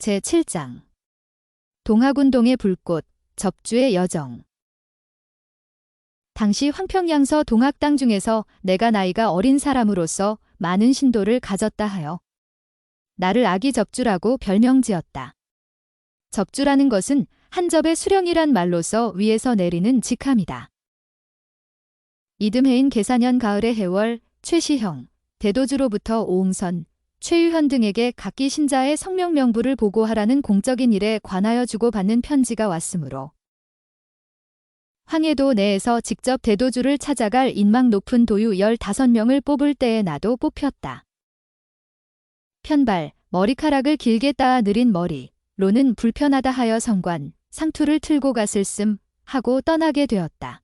제7장 동학운동의 불꽃, 접주의 여정. 당시 황평양서 동학 땅 중에서 내가 나이가 어린 사람으로서 많은 신도를 가졌다 하여 나를 아기 접주라고 별명지었다. 접주라는 것은 한 접의 수령이란 말로서 위에서 내리는 직함이다. 이듬해인 계사년 가을의 해월 최시형, 대도주로부터 오응선, 최유현 등에게 각기 신자의 성명 명부를 보고하라는 공적인 일에 관하여 주고받는 편지가 왔으므로 황해도 내에서 직접 대도주를 찾아갈 인망 높은 도유 15명을 뽑을 때에 나도 뽑혔다. 편발, 머리카락을 길게 따아 느린 머리로는 불편하다 하여 성관, 상투를 틀고 갔을 씀 하고 떠나게 되었다.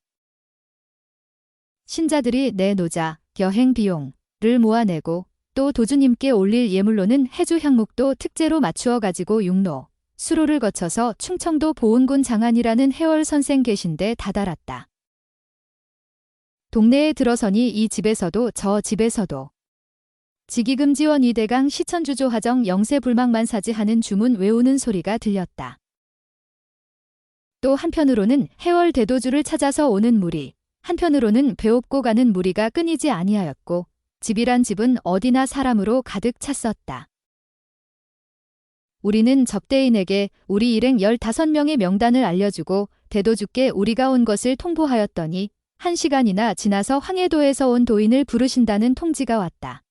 신자들이 내 노자, 여행 비용을 모아내고 또 도주님께 올릴 예물로는 해주 향목도 특제로 맞추어 가지고 육로, 수로를 거쳐서 충청도 보은군 장안이라는 해월 선생 계신데 다다랐다. 동네에 들어서니 이 집에서도 저 집에서도 지기금지원 이대강 시천주조하정 영세불망만사지 하는 주문 외우는 소리가 들렸다. 또 한편으로는 해월 대도주를 찾아서 오는 무리, 한편으로는 배옵고 가는 무리가 끊이지 아니하였고 집이란 집은 어디나 사람으로 가득 찼었다. 우리는 접대인에게 우리 일행 15명의 명단을 알려주고 대도주께 우리가 온 것을 통보하였더니 1시간이나 지나서 황해도에서 온 도인을 부르신다는 통지가 왔다.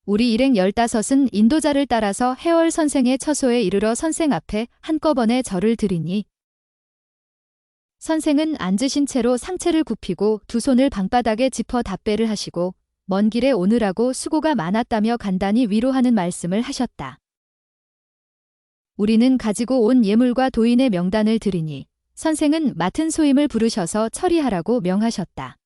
우리 일행 15은 인도자를 따라서 해월 선생의 처소에 이르러 선생 앞에 한꺼번에 절을 드리니 선생은 앉으신 채로 상체를 굽히고 두 손을 방바닥에 짚어 답배를 하시고 먼 길에 오느라고 수고가 많았다며 간단히 위로하는 말씀을 하셨다. 우리는 가지고 온 예물과 도인의 명단을 드리니 선생은 맡은 소임을 부르셔서 처리하라고 명하셨다.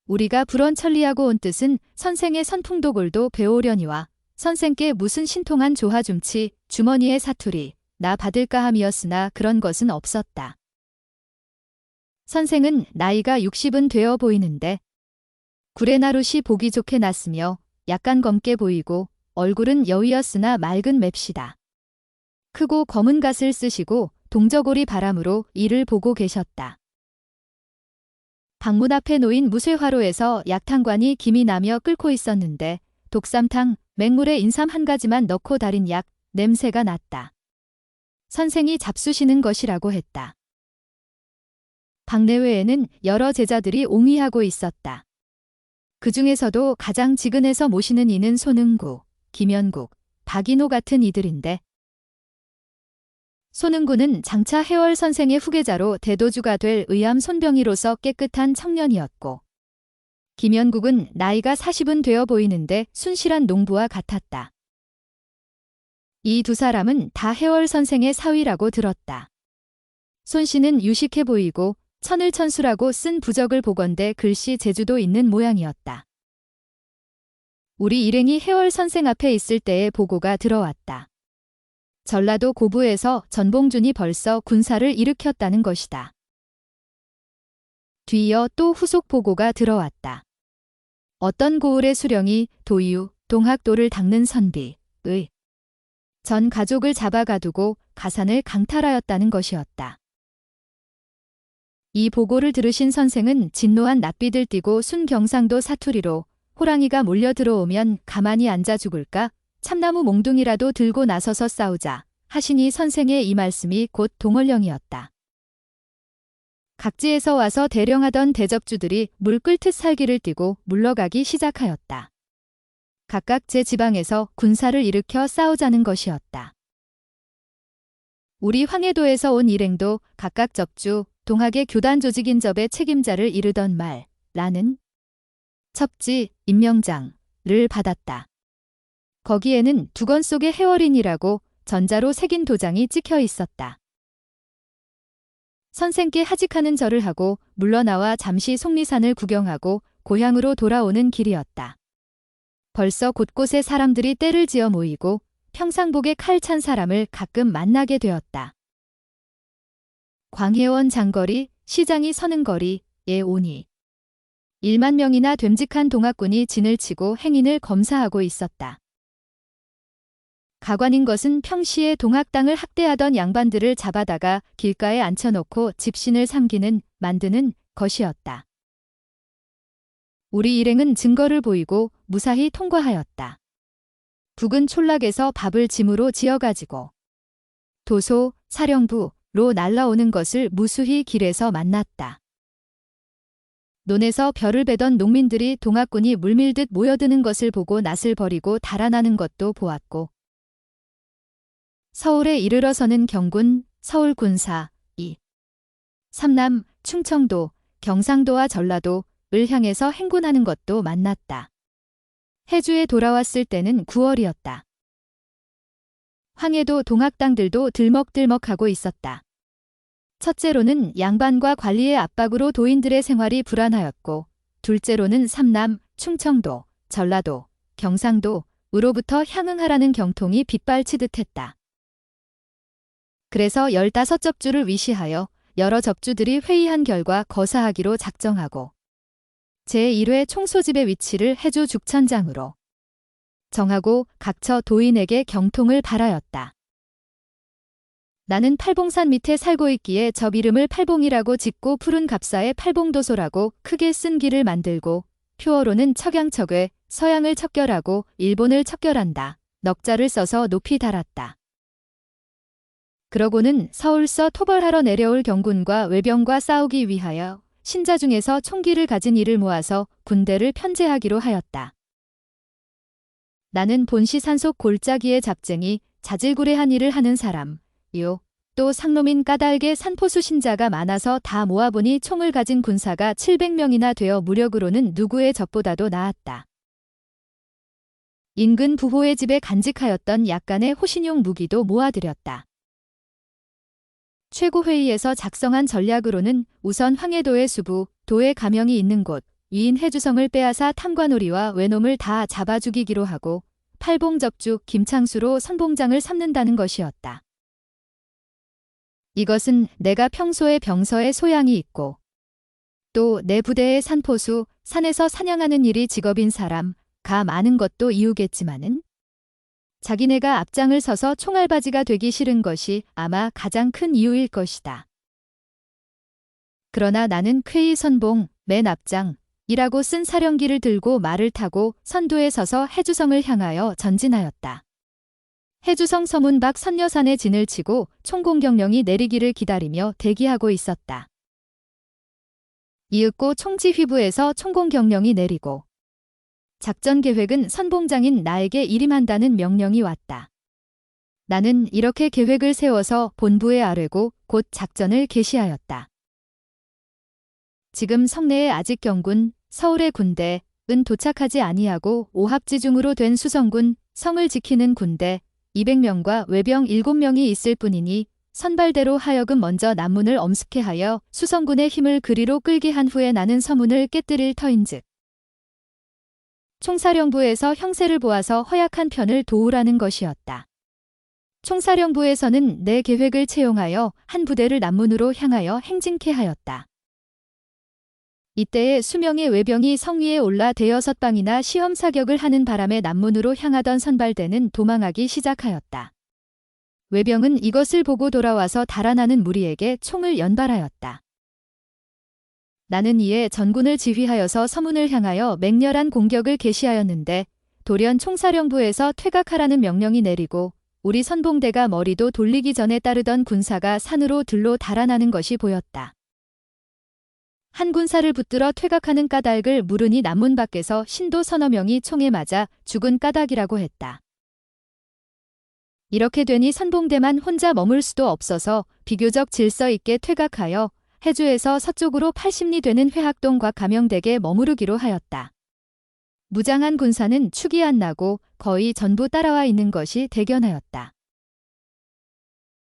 우리가 불원 천리하고 온 뜻은 선생의 선풍도골도 배우려니와 선생께 무슨 신통한 조화줌치, 주머니의 사투리, 나 받을까 함이었으나 그런 것은 없었다. 선생은 나이가 60은 되어 보이는데 구레나룻이 보기 좋게 났으며 약간 검게 보이고 얼굴은 여위였으나 맑은 맵시다. 크고 검은 갓을 쓰시고 동저고리 바람으로 이를 보고 계셨다. 방문 앞에 놓인 무쇠화로에서 약탕관이 김이 나며 끓고 있었는데 독삼탕, 맹물에 인삼 한 가지만 넣고 달인 약 냄새가 났다. 선생이 잡수시는 것이라고 했다. 방내외에는 여러 제자들이 옹위하고 있었다. 그 중에서도 가장 지근해서 모시는 이는 손흥구, 김연국, 박인호 같은 이들인데 손흥구는 장차 해월 선생의 후계자로 대도주가 될 의암 손병이로서 깨끗한 청년이었고 김연국은 나이가 40은 되어 보이는데 순실한 농부와 같았다. 이 두 사람은 다 해월 선생의 사위라고 들었다. 손 씨는 유식해 보이고 천을천수라고 쓴 부적을 보건대 글씨 재주도 있는 모양이었다. 우리 일행이 해월 선생 앞에 있을 때에 보고가 들어왔다. 전라도 고부에서 전봉준이 벌써 군사를 일으켰다는 것이다. 뒤이어 또 후속 보고가 들어왔다. 어떤 고을의 수령이 도유, 동학도를 닦는 선비의 전 가족을 잡아가두고 가산을 강탈하였다는 것이었다. 이 보고를 들으신 선생은 진노한 낯빛을 띠고 순경상도 사투리로 호랑이가 몰려 들어오면 가만히 앉아 죽을까? 참나무 몽둥이라도 들고 나서서 싸우자 하시니 선생의 이 말씀이 곧 동월령이었다. 각지에서 와서 대령하던 대접주들이 물 끓듯 살기를 띠고 물러가기 시작하였다. 각각 제 지방에서 군사를 일으켜 싸우자는 것이었다. 우리 황해도에서 온 일행도 각각 접주, 동학의 교단 조직인 접의 책임자를 이르던 말, 라는 첩지, 임명장을 받았다. 거기에는 두건 속의 해월인이라고 전자로 새긴 도장이 찍혀 있었다. 선생께 하직하는 절을 하고 물러나와 잠시 속리산을 구경하고 고향으로 돌아오는 길이었다. 벌써 곳곳에 사람들이 떼를 지어 모이고 평상복에 칼 찬 사람을 가끔 만나게 되었다. 광해원 장거리, 시장이 서는 거리에 오니 1만 명이나 됨직한 동학군이 진을 치고 행인을 검사하고 있었다. 가관인 것은 평시에 동학당을 학대하던 양반들을 잡아다가 길가에 앉혀놓고 집신을 만드는 것이었다. 우리 일행은 증거를 보이고 무사히 통과하였다. 북은 촌락에서 밥을 짐으로 지어가지고 도소, 사령부로 날라오는 것을 무수히 길에서 만났다. 논에서 벼를 베던 농민들이 동학군이 물밀듯 모여드는 것을 보고 낯을 버리고 달아나는 것도 보았고, 서울에 이르러서는 경군, 서울군사, 삼남, 충청도, 경상도와 전라도를 향해서 행군하는 것도 만났다. 해주에 돌아왔을 때는 9월이었다. 황해도 동학당들도 들먹들먹하고 있었다. 첫째로는 양반과 관리의 압박으로 도인들의 생활이 불안하였고, 둘째로는 삼남, 충청도, 전라도, 경상도으로부터 향응하라는 경통이 빗발치듯 했다. 그래서 15접주를 위시하여 여러 접주들이 회의한 결과 거사하기로 작정하고 제1회 총소집의 위치를 해주 죽천장으로 정하고 각처 도인에게 경통을 발하였다. 나는 팔봉산 밑에 살고 있기에 저 이름을 팔봉이라고 짓고 푸른 갑사에 팔봉도소라고 크게 쓴 길을 만들고 표어로는 척양척외, 서양을 척결하고 일본을 척결한다. 넉자를 써서 높이 달았다. 그러고는 서울서 토벌하러 내려올 경군과 외병과 싸우기 위하여 신자 중에서 총기를 가진 이를 모아서 군대를 편제하기로 하였다. 나는 본시 산속 골짜기의 잡쟁이 자질구레한 일을 하는 사람, 또 상놈인 까닭에 산포수 신자가 많아서 다 모아보니 총을 가진 군사가 700명이나 되어 무력으로는 누구의 적보다도 나았다. 인근 부호의 집에 간직하였던 약간의 호신용 무기도 모아들였다. 최고회의에서 작성한 전략으로는 우선 황해도의 수부, 도의 가명이 있는 곳, 위인 해주성을 빼앗아 탐관오리와 외놈을 다 잡아 죽이기로 하고 팔봉적주 김창수로 선봉장을 삼는다는 것이었다. 이것은 내가 평소에 병서에 소양이 있고 또 내 부대의 산포수, 산에서 사냥하는 일이 직업인 사람가 많은 것도 이유겠지만은 자기네가 앞장을 서서 총알바지가 되기 싫은 것이 아마 가장 큰 이유일 것이다. 그러나 나는 쾌히 선봉, 맨 앞장이라고 쓴 사령기를 들고 말을 타고 선두에 서서 해주성을 향하여 전진하였다. 해주성 서문 밖 선녀산에 진을 치고 총공격령이 내리기를 기다리며 대기하고 있었다. 이윽고 총지휘부에서 총공격령이 내리고 작전 계획은 선봉장인 나에게 일임한다는 명령이 왔다. 나는 이렇게 계획을 세워서 본부에 아뢰고 곧 작전을 개시하였다. 지금 성내에 아직 경군, 서울의 군대은 도착하지 아니하고 오합지중으로 된 수성군, 성을 지키는 군대 200명과 외병 7명이 있을 뿐이니 선발대로 하여금 먼저 남문을 엄습케 하여 수성군의 힘을 그리로 끌게 한 후에 나는 서문을 깨뜨릴 터인즉 총사령부에서 형세를 보아서 허약한 편을 도우라는 것이었다. 총사령부에서는 내 계획을 채용하여 한 부대를 남문으로 향하여 행진케 하였다. 이때에 수명의 외병이 성 위에 올라 대여섯 방이나 시험 사격을 하는 바람에 남문으로 향하던 선발대는 도망하기 시작하였다. 외병은 이것을 보고 돌아와서 달아나는 무리에게 총을 연발하였다. 나는 이에 전군을 지휘하여서 서문을 향하여 맹렬한 공격을 개시하였는데 돌연 총사령부에서 퇴각하라는 명령이 내리고 우리 선봉대가 머리도 돌리기 전에 따르던 군사가 산으로 들로 달아나는 것이 보였다. 한 군사를 붙들어 퇴각하는 까닭을 물으니 남문 밖에서 신도 서너 명이 총에 맞아 죽은 까닭이라고 했다. 이렇게 되니 선봉대만 혼자 머물 수도 없어서 비교적 질서 있게 퇴각하여 해주에서 서쪽으로 80리 되는 회학동과 가명댁에 머무르기로 하였다. 무장한 군사는 축이 안 나고 거의 전부 따라와 있는 것이 대견하였다.